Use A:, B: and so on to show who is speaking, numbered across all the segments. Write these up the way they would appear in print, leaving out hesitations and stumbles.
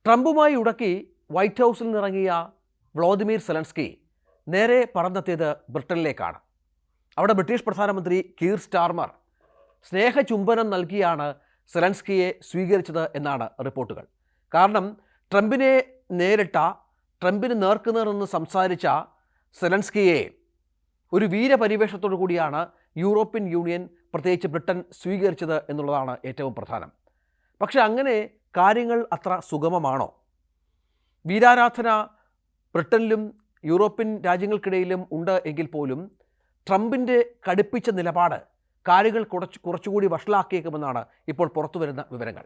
A: ട്രംപുമായി ഉടക്കി വൈറ്റ് ഹൗസിൽ നിന്നിറങ്ങിയ Vladimir Zelensky നേരെ പറന്നെത്തിയത് ബ്രിട്ടനിലേക്കാണ്. അവിടെ ബ്രിട്ടീഷ് പ്രധാനമന്ത്രി കീർ സ്റ്റാർമർ സ്നേഹചുംബനം നൽകിയാണ് സെലൻസ്കിയെ സ്വീകരിച്ചത് എന്നാണ് റിപ്പോർട്ടുകൾ. കാരണം ട്രംപിനെ നേരിട്ട, ട്രംപിന് നേർക്കുനേർ നിന്ന് സംസാരിച്ച സെലൻസ്കിയെ ഒരു വീരപരിവേഷത്തോടു കൂടിയാണ് യൂറോപ്യൻ യൂണിയൻ, പ്രത്യേകിച്ച് ബ്രിട്ടൻ സ്വീകരിച്ചത് എന്നുള്ളതാണ് ഏറ്റവും പ്രധാനം. പക്ഷേ അങ്ങനെ കാര്യങ്ങൾ അത്ര സുഗമമാണോ? വീരാരാധന ബ്രിട്ടനിലും യൂറോപ്യൻ രാജ്യങ്ങൾക്കിടയിലും ഉണ്ട് എങ്കിൽ പോലും ട്രംപിൻ്റെ കടുപ്പിച്ച നിലപാട് കാര്യങ്ങൾ കുറച്ചുകൂടി വഷളാക്കിയേക്കുമെന്നാണ് ഇപ്പോൾ പുറത്തുവരുന്ന വിവരങ്ങൾ.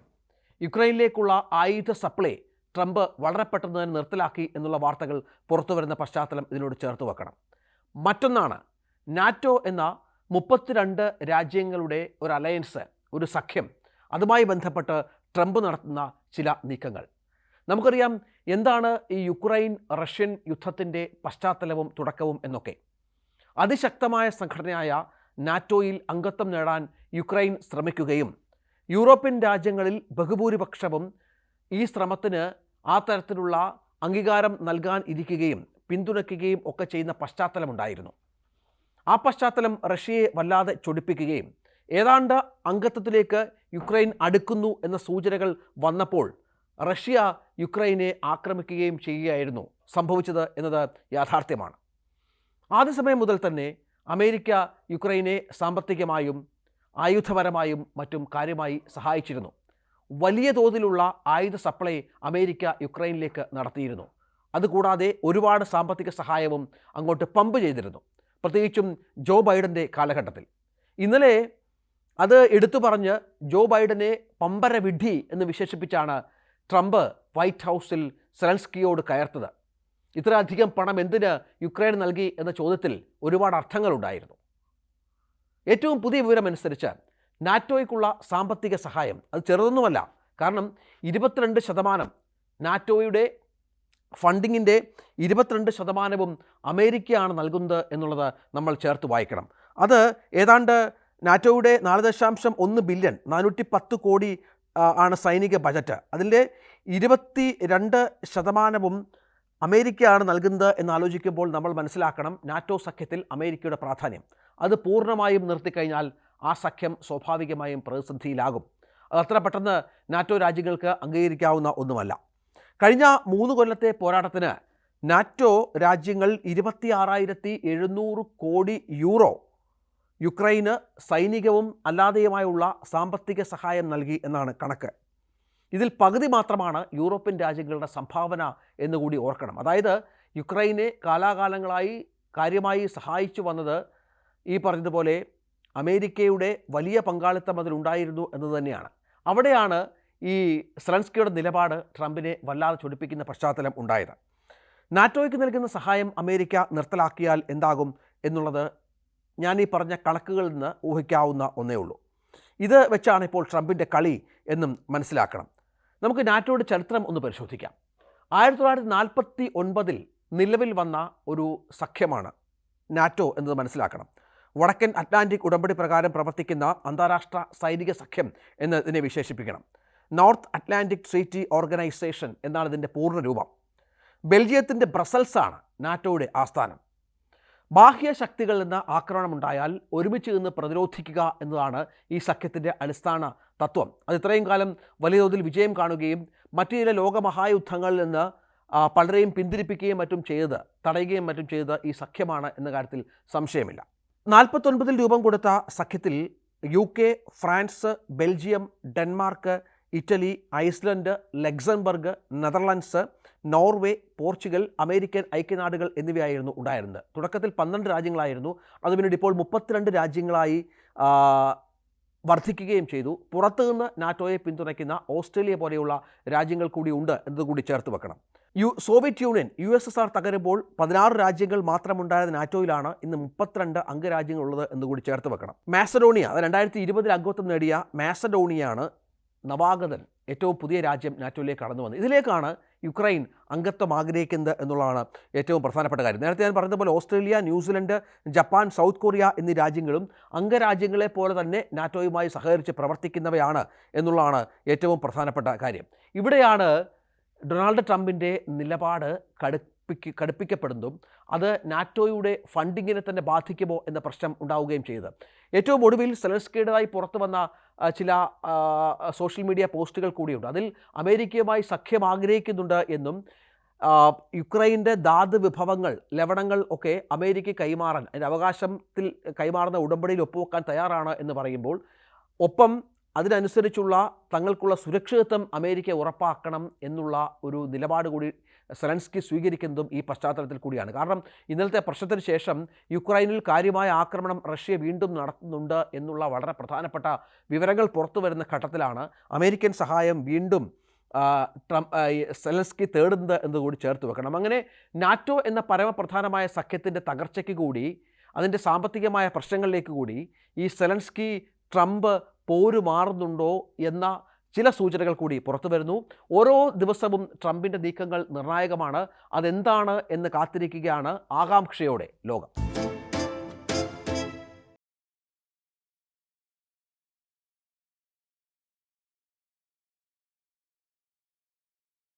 A: യുക്രൈനിലേക്കുള്ള ആയുധ സപ്ലൈ ട്രംപ് വളരെ പെട്ടെന്ന് തന്നെ നിർത്തലാക്കി എന്നുള്ള വാർത്തകൾ പുറത്തുവരുന്ന പശ്ചാത്തലം ഇതിനോട് ചേർത്ത് വെക്കണം. മറ്റൊന്നാണ് നാറ്റോ എന്ന 32 രാജ്യങ്ങളുടെ ഒരു അലയൻസ്, ഒരു സഖ്യം. അതുമായി ബന്ധപ്പെട്ട് ട്രംപ് നടത്തുന്ന ചില നീക്കങ്ങൾ നമുക്കറിയാം. എന്താണ് ഈ യുക്രൈൻ റഷ്യൻ യുദ്ധത്തിൻ്റെ പശ്ചാത്തലവും തുടക്കവും എന്നൊക്കെ. അതിശക്തമായ സംഘടനയായ നാറ്റോയിൽ അംഗത്വം നേടാൻ യുക്രൈൻ ശ്രമിക്കുകയും യൂറോപ്യൻ രാജ്യങ്ങളിൽ ബഹുഭൂരിപക്ഷവും ഈ ശ്രമത്തിന് ആ തരത്തിലുള്ള അംഗീകാരം നൽകാൻ ഇരിക്കുകയും പിന്തുണയ്ക്കുകയും ഒക്കെ ചെയ്യുന്ന പശ്ചാത്തലമുണ്ടായിരുന്നു. ആ പശ്ചാത്തലം റഷ്യയെ വല്ലാതെ ചൊടിപ്പിക്കുകയും ഏതാണ്ട് അംഗത്വത്തിലേക്ക് യുക്രൈൻ അടുക്കുന്നു എന്ന സൂചനകൾ വന്നപ്പോൾ റഷ്യ യുക്രൈനെ ആക്രമിക്കുകയും ചെയ്യുകയായിരുന്നു സംഭവിച്ചത് എന്നത് യാഥാർത്ഥ്യമാണ്. ആദ്യ സമയം മുതൽ തന്നെ അമേരിക്ക യുക്രൈനെ സാമ്പത്തികമായും ആയുധപരമായും മറ്റും കാര്യമായി സഹായിച്ചിരുന്നു. വലിയ തോതിലുള്ള ആയുധ സപ്ലൈ അമേരിക്ക യുക്രൈനിലേക്ക് നടത്തിയിരുന്നു. അതുകൂടാതെ ഒരുപാട് സാമ്പത്തിക സഹായവും അങ്ങോട്ട് പമ്പ് ചെയ്തിരുന്നു, പ്രത്യേകിച്ചും ജോ ബൈഡൻ്റെ കാലഘട്ടത്തിൽ. ഇന്നലെ അത് എടുത്തു പറഞ്ഞ് ജോ ബൈഡനെ പമ്പര വിഡ്ഢി എന്ന് വിശേഷിപ്പിച്ചാണ് ട്രംപ് വൈറ്റ് ഹൗസിൽ സെലൻസ്കിയോട് കയർത്തത്. ഇത്രയധികം പണം എന്തിന് യുക്രൈൻ നൽകി എന്ന ചോദ്യത്തിൽ ഒരുപാട് അർത്ഥങ്ങളുണ്ടായിരുന്നു. ഏറ്റവും പുതിയ വിവരമനുസരിച്ച് നാറ്റോയ്ക്കുള്ള സാമ്പത്തിക സഹായം അത് ചെറുതൊന്നുമല്ല. കാരണം 22% നാറ്റോയുടെ ഫണ്ടിങ്ങിൻ്റെ 22% അമേരിക്കയാണ് നൽകുന്നത് എന്നുള്ളത് നമ്മൾ ചേർത്ത് വായിക്കണം. അത് ഏതാണ്ട് നാറ്റോയുടെ 4.1 ബില്യൺ 410 കോടി ആണ് സൈനിക ബജറ്റ്. അതിൻ്റെ 22% അമേരിക്കയാണ് നൽകുന്നത് എന്നാലോചിക്കുമ്പോൾ നമ്മൾ മനസ്സിലാക്കണം നാറ്റോ സഖ്യത്തിൽ അമേരിക്കയുടെ പ്രാധാന്യം. അത് പൂർണ്ണമായും നിർത്തിക്കഴിഞ്ഞാൽ ആ സഖ്യം സ്വാഭാവികമായും പ്രതിസന്ധിയിലാകും. അതത്ര പെട്ടെന്ന് നാറ്റോ രാജ്യങ്ങൾക്ക് അംഗീകരിക്കാവുന്ന ഒന്നുമല്ല. കഴിഞ്ഞ 3 കൊല്ലത്തെ പോരാട്ടത്തിന് നാറ്റോ രാജ്യങ്ങൾ 26,700 കോടി യൂറോ യുക്രൈന് സൈനികവും അല്ലാതെയുമായുള്ള സാമ്പത്തിക സഹായം നൽകി എന്നാണ് കണക്ക്. ഇതിൽ പകുതി മാത്രമാണ് യൂറോപ്യൻ രാജ്യങ്ങളുടെ സംഭാവന എന്നുകൂടി ഓർക്കണം. അതായത് യുക്രൈനെ കാലാകാലങ്ങളായി കാര്യമായി സഹായിച്ചു വന്നത് ഈ പറഞ്ഞതുപോലെ അമേരിക്കയുടെ വലിയ പങ്കാളിത്തം അതിലുണ്ടായിരുന്നു എന്നത് തന്നെയാണ്. അവിടെയാണ് ഈ സെലൻസ്കിയുടെ നിലപാട് ട്രംപിനെ വല്ലാതെ ചൊടിപ്പിക്കുന്ന പശ്ചാത്തലം ഉണ്ടായത്. നാറ്റോയ്ക്ക് നൽകുന്ന സഹായം അമേരിക്ക നിർത്തലാക്കിയാൽ എന്താകും എന്നുള്ളത് ഞാൻ ഈ പറഞ്ഞ കണക്കുകളിൽ നിന്ന് ഊഹിക്കാവുന്ന ഒന്നേ ഉള്ളൂ. ഇത് വെച്ചാണ് ഇപ്പോൾ ട്രംപിൻ്റെ കളി എന്നും മനസ്സിലാക്കണം. നമുക്ക് നാറ്റോയുടെ ചരിത്രം ഒന്ന് പരിശോധിക്കാം. 1949 നിലവിൽ വന്ന ഒരു സഖ്യമാണ് നാറ്റോ എന്നത് മനസ്സിലാക്കണം. വടക്കൻ അറ്റ്ലാന്റിക് ഉടമ്പടി പ്രകാരം പ്രവർത്തിക്കുന്ന അന്താരാഷ്ട്ര സൈനിക സഖ്യം എന്നതിനെ വിശേഷിപ്പിക്കണം. നോർത്ത് അറ്റ്ലാന്റിക് ട്രീറ്റി ഓർഗനൈസേഷൻ എന്നാണ് ഇതിൻ്റെ പൂർണ്ണ രൂപം. ബെൽജിയത്തിൻ്റെ ബ്രസൽസാണ് നാറ്റോയുടെ ആസ്ഥാനം. ബാഹ്യശക്തികളിൽ നിന്ന് ആക്രമണമുണ്ടായാൽ ഒരുമിച്ച് നിന്ന് പ്രതിരോധിക്കുക എന്നതാണ് ഈ സഖ്യത്തിൻ്റെ അടിസ്ഥാന തത്വം. അത് ഇത്രയും കാലം വലിയ തോതിൽ വിജയം കാണുകയും മറ്റു ചില ലോകമഹായുദ്ധങ്ങളിൽ നിന്ന് പലരെയും പിന്തിരിപ്പിക്കുകയും മറ്റും തടയുകയും മറ്റും ചെയ്തത് ഈ സഖ്യമാണ് എന്ന കാര്യത്തിൽ സംശയമില്ല. 49 രൂപം കൊടുത്ത സഖ്യത്തിൽ UK, France, Belgium, Denmark, Italy, Iceland, Luxembourg, Netherlands, Norway, Portugal, American ഐക്യനാടുകൾ എന്നിവയായിരുന്നു ഉണ്ടായിരുന്നത്. തുടക്കത്തിൽ 12 രാജ്യങ്ങളായിരുന്നു. അത് പിന്നീട് ഇപ്പോൾ 32 രാജ്യങ്ങളായി വർദ്ധിക്കുകയും ചെയ്തു. പുറത്തുനിന്ന് നാറ്റോയെ പിന്തുണയ്ക്കുന്ന ഓസ്ട്രേലിയ പോലെയുള്ള രാജ്യങ്ങൾ കൂടി ഉണ്ട് എന്നതുകൂടി ചേർത്ത് വെക്കണം. സോവിയറ്റ് യൂണിയൻ USSR തകരുമ്പോൾ 16 രാജ്യങ്ങൾ മാത്രമുണ്ടായിരുന്ന നാറ്റോയിലാണ് ഇന്ന് 32 അംഗരാജ്യങ്ങളുള്ളത് എന്നുകൂടി ചേർത്ത് വെക്കണം. മാസഡോണിയ, അത് 2020 അംഗത്വം നേടിയ മാസഡോണിയയാണ് നവാഗതൻ ഏറ്റവും പുതിയ രാജ്യം നാറ്റോയിലേക്ക് കടന്നു വന്നത്. ഇതിലേക്കാണ് യുക്രൈൻ അംഗത്വം ആഗ്രഹിക്കുന്നത് എന്നുള്ളതാണ് ഏറ്റവും പ്രധാനപ്പെട്ട കാര്യം. നേരത്തെ ഞാൻ പറഞ്ഞതുപോലെ Australia, New Zealand, Japan, south Korea എന്നീ രാജ്യങ്ങളും അംഗരാജ്യങ്ങളെ പോലെ തന്നെ നാറ്റോയുമായി സഹകരിച്ച് പ്രവർത്തിക്കുന്നവയാണ് എന്നുള്ളതാണ് ഏറ്റവും പ്രധാനപ്പെട്ട കാര്യം. ഇവിടെയാണ് ഡൊണാൾഡ് ട്രംപിൻ്റെ നിലപാട് കടുപ്പിക്കപ്പെടുന്നതും അത് നാറ്റോയുടെ ഫണ്ടിങ്ങിനെ തന്നെ ബാധിക്കുമോ എന്ന പ്രശ്നം ഉണ്ടാവുകയും ചെയ്തത്. ഏറ്റവും ഒടുവിൽ സെലൻസ്കിയുടേതായി പുറത്തു വന്ന ചില സോഷ്യൽ മീഡിയ പോസ്റ്റുകൾ കൂടിയുണ്ട്. അതിൽ അമേരിക്കയുമായി സഖ്യം ആഗ്രഹിക്കുന്നുണ്ട് എന്നും യുക്രൈൻ്റെ ധാതു വിഭവങ്ങൾ, ലവണങ്ങൾ ഒക്കെ അമേരിക്ക കൈമാറാൻ, അതിൻ്റെ അവകാശത്തിൽ കൈമാറുന്ന ഉടമ്പടിയിൽ ഒപ്പുവെക്കാൻ തയ്യാറാണ് എന്ന് പറയുമ്പോൾ, ഒപ്പം അതിനനുസരിച്ചുള്ള തങ്ങൾക്കുള്ള സുരക്ഷിതത്വം അമേരിക്ക ഉറപ്പാക്കണം എന്നുള്ള ഒരു നിലപാട് കൂടി സെലൻസ്കി സ്വീകരിക്കുന്നതും ഈ പശ്ചാത്തലത്തിൽ കൂടിയാണ്. കാരണം ഇന്നലത്തെ പ്രശ്നത്തിന് ശേഷം യുക്രൈനിൽ കാര്യമായ ആക്രമണം റഷ്യ വീണ്ടും നടത്തുന്നുണ്ട് എന്നുള്ള വളരെ പ്രധാനപ്പെട്ട വിവരങ്ങൾ പുറത്തു വരുന്ന ഘട്ടത്തിലാണ് അമേരിക്കൻ സഹായം വീണ്ടും സെലൻസ്കി തേടുന്നത് എന്നുകൂടി ചേർത്ത് വെക്കണം. അങ്ങനെ നാറ്റോ എന്ന പരമപ്രധാനമായ സഖ്യത്തിൻ്റെ തകർച്ചയ്ക്ക് കൂടി, അതിൻ്റെ സാമ്പത്തികമായ പ്രശ്നങ്ങളിലേക്ക് കൂടി ഈ സെലൻസ്കി ട്രംപ് പോര് മാറുന്നുണ്ടോ എന്ന ചില സൂചനകൾ കൂടി പുറത്തു വരുന്നു. ഓരോ ദിവസവും ട്രംപിൻ്റെ നീക്കങ്ങൾ നിർണായകമാണ്. അതെന്താണ് എന്ന് കാത്തിരിക്കുകയാണ് ആകാംക്ഷയോടെ ലോകം.